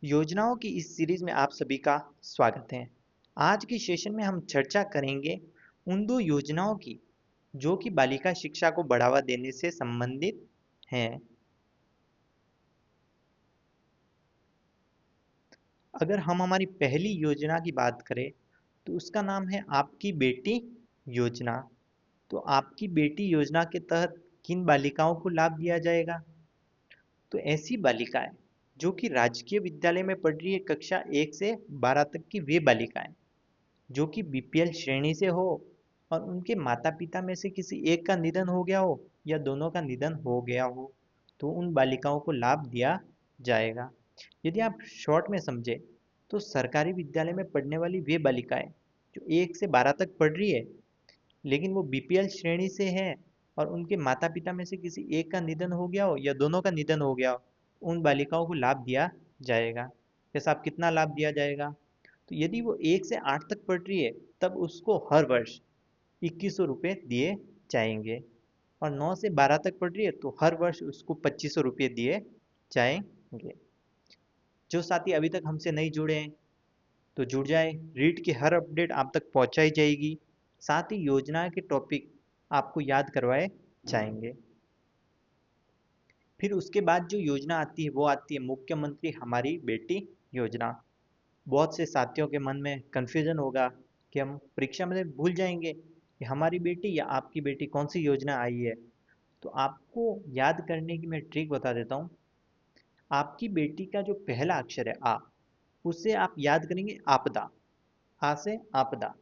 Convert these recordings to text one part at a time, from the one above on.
योजनाओं की इस सीरीज में आप सभी का स्वागत है। आज के सेशन में हम चर्चा करेंगे उन दो योजनाओं की जो कि बालिका शिक्षा को बढ़ावा देने से संबंधित हैं। अगर हम हमारी पहली योजना की बात करें तो उसका नाम है आपकी बेटी योजना। तो आपकी बेटी योजना के तहत किन बालिकाओं को लाभ दिया जाएगा? तो ऐसी बालिकाएं जो कि राजकीय विद्यालय में पढ़ रही है कक्षा 1 से 12 तक की वे बालिकाएं जो कि बीपीएल श्रेणी से हो और उनके माता पिता में से किसी एक का निधन हो गया हो या दोनों का निधन हो गया हो, तो उन बालिकाओं को लाभ दिया जाएगा। यदि आप शॉर्ट में समझे तो सरकारी विद्यालय में पढ़ने वाली वे बालिकाएं जो 1 से 12 तक पढ़ रही है लेकिन वो बीपीएल श्रेणी से है और उनके माता पिता में से किसी एक का निधन हो गया हो या दोनों का निधन हो गया हो, उन बालिकाओं को लाभ दिया जाएगा। जैसा आप कितना लाभ दिया जाएगा? तो यदि वो 1 से 8 तक पढ़ रही है तब उसको हर वर्ष 2100 रुपये दिए जाएंगे और 9 से 12 तक पढ़ रही है तो हर वर्ष उसको 2500 रुपये दिए जाएंगे। जो साथी अभी तक हमसे नहीं जुड़े हैं तो जुड़ जाए, रीड की हर अपडेट आप तक पहुंचाई जाएगी। साथ ही योजना के टॉपिक आपको याद करवाए जाएंगे। फिर उसके बाद जो योजना आती है वो आती है मुख्यमंत्री हमारी बेटी योजना। बहुत से साथियों के मन में कन्फ्यूजन होगा कि हम परीक्षा में भूल जाएंगे कि हमारी बेटी या आपकी बेटी कौन सी योजना आई है। तो आपको याद करने की मैं ट्रिक बता देता हूँ। आपकी बेटी का जो पहला अक्षर है आ, उससे आप याद करेंगे आपदा। आ से आपदा,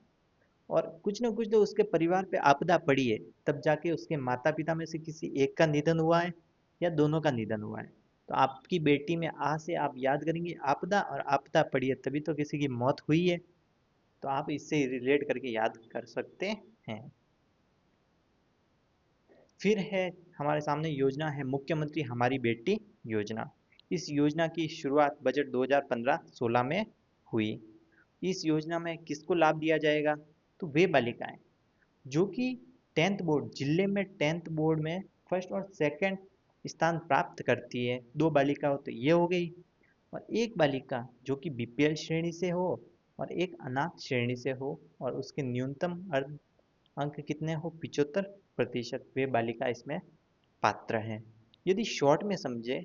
और कुछ न कुछ तो उसके परिवार पे आपदा पड़ी है, तब जाके उसके माता पिता में से किसी एक का निधन हुआ है या दोनों का निधन हुआ है। तो आपकी बेटी में आ से आप याद करेंगे आपदा, और आपदा पड़ी है तभी तो किसी की मौत हुई है। तो आप इससे रिलेट करके याद कर सकते हैं। फिर है हमारे सामने योजना है मुख्यमंत्री हमारी बेटी योजना। इस योजना की शुरुआत बजट 2015-16 में हुई। इस योजना में किसको लाभ दिया जाएगा? तो वे बालिकाएं जो कि 10th बोर्ड जिले में 10th बोर्ड में फर्स्ट और सेकंड स्थान प्राप्त करती है। दो बालिका हो तो ये हो गई, और एक बालिका जो कि बीपीएल श्रेणी से हो और एक अनाथ श्रेणी से हो और उसके न्यूनतम अर्ध अंक कितने हो 75%, वे बालिका इसमें पात्र हैं। यदि शॉर्ट में समझे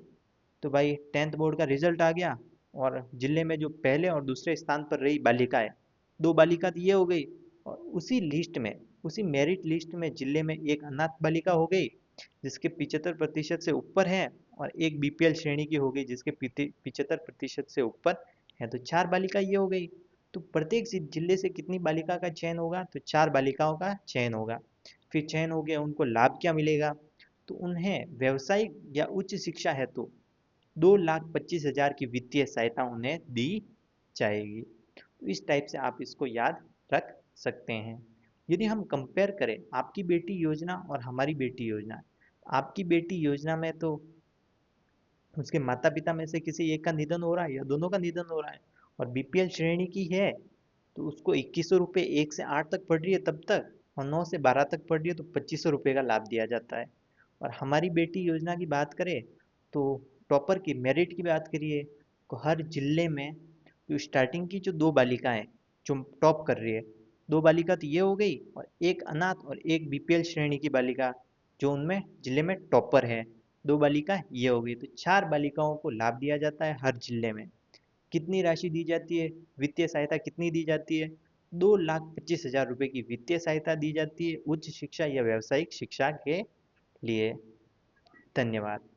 तो भाई 10th बोर्ड का रिजल्ट आ गया और जिले में जो पहले और दूसरे स्थान पर रही बालिका है, दो बालिका तो ये हो गई, और उसी लिस्ट में उसी मेरिट लिस्ट में जिले में एक अनाथ बालिका हो गई जिसके 75% से ऊपर है, और एक बीपीएल श्रेणी की हो गई जिसके 75% से ऊपर है। तो चार बालिका ये हो गई। तो प्रत्येक जिले से कितनी बालिका का चयन होगा? तो चार बालिकाओं का चयन होगा। फिर चयन हो गया, उनको लाभ क्या मिलेगा? तो उन्हें व्यावसायिक या उच्च शिक्षा हेतु 2,25,000 की वित्तीय सहायता उन्हें दी जाएगी। तो इस टाइप से आप इसको याद रख सकते हैं। यदि हम कंपेयर करें आपकी बेटी योजना और हमारी बेटी योजना, आपकी बेटी योजना में तो उसके माता पिता में से किसी एक का निधन हो रहा है या दोनों का निधन हो रहा है, और बीपीएल श्रेणी की है तो उसको 2100 रुपये 1 से 8 तक पढ़ रही है तब तक, और 9 से 12 तक पढ़ रही है तो 2500 रुपये का लाभ दिया जाता है। और हमारी बेटी योजना की बात करें तो टॉपर की मेरिट की बात करिए तो हर जिले में जो स्टार्टिंग की जो दो बालिकाएं जो टॉप कर रही है, दो बालिका तो ये हो गई, और एक अनाथ और एक बीपीएल श्रेणी की बालिका जो उनमें जिले में टॉपर है, दो बालिका ये हो गई। तो चार बालिकाओं को लाभ दिया जाता है हर जिले में। कितनी राशि दी जाती है? वित्तीय सहायता कितनी दी जाती है? 2,25,000 रुपये की वित्तीय सहायता दी जाती है उच्च शिक्षा या व्यावसायिक शिक्षा के लिए। धन्यवाद।